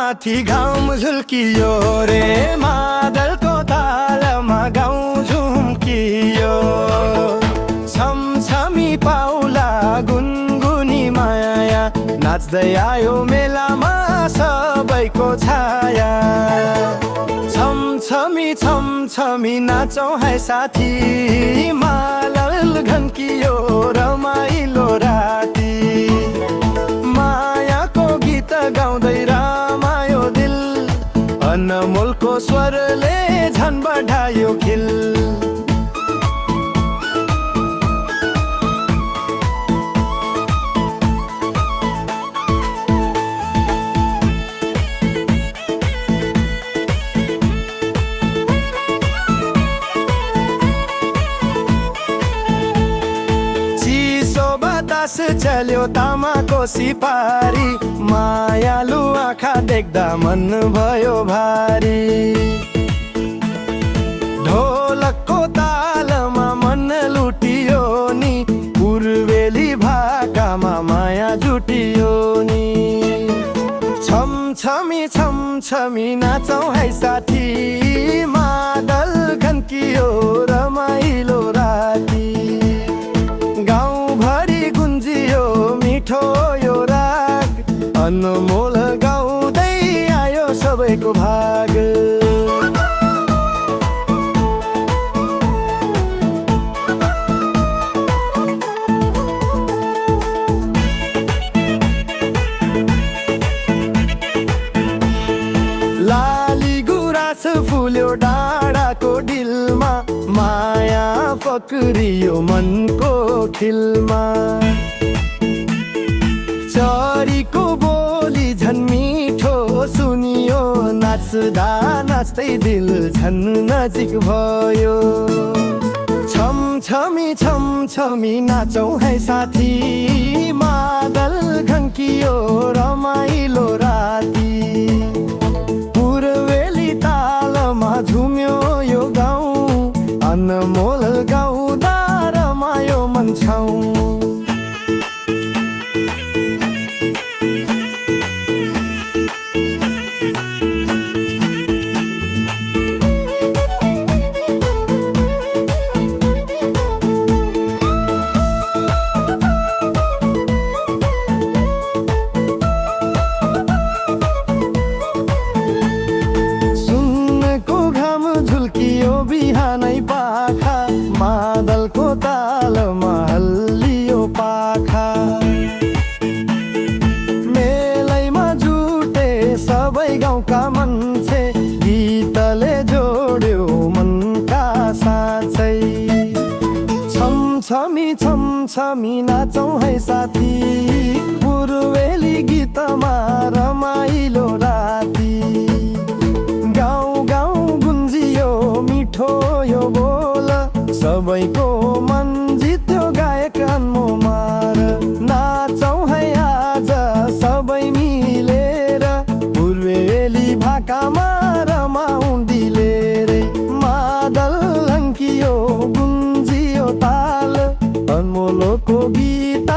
माथि घाम झुल्कियो रे मादलको तालमा गाउँ झुम्कियो छमछमी पाउला गुनगुनी माया नाच्दै आयो मेलामा सबैको छाया छमछमी छमछमी नाचौँ है साथी मादल घन्कियो रमाइलो राती मायाको गीत गाउँदै रमायो दिल अनमोलको स्वरले झन् बढायो खिल चल्यो तामाको सिपारी मायालु आँखा देख्दा मन भयो भारी ढोलकको तालमा मन लुटियो नि पूर्वेली भाकामा माया जुटियो नि छमछमी छमछमी नाचौँ है साथी मादल घन्कियो रमाइलो राती मिठो यो राग अनमोल गाउँदै आयो सबैको भाग लाली गुराँस फुल्यो डाँडाको डिलमा माया पक्रियो मनको खिलमा चरीको बोली झन् मिठो सुनियो नाच्दा नाच्दै दिल झन् नजिक भयो छमछमी छमछमी नाचौँ है साथी मादल घन्कियो रमाइलो राती पूर्वेली तालमा झुम्यो यो गाउँ अनमोल गाउँदा रमायो मन छाउँ बिहानै पाखा मादलको तालमा हल्लियो पाखा मेलैमा जुटे सबै गाउँका मान्छे गीतले जोड्यो मनका साँचै छमछमी छमछमी नाचौँ है साथी पूर्वेली गीतमा रमाइलो राती मिठो यो बोल सबैको मन जित्यो गायक अनमोमार नाचौँ है आज सबै मिलेर पूर्वेली भाकामा रमाउँ दिलेर मादल घन्कियो गुन्जियो ताल अनमोलको गीत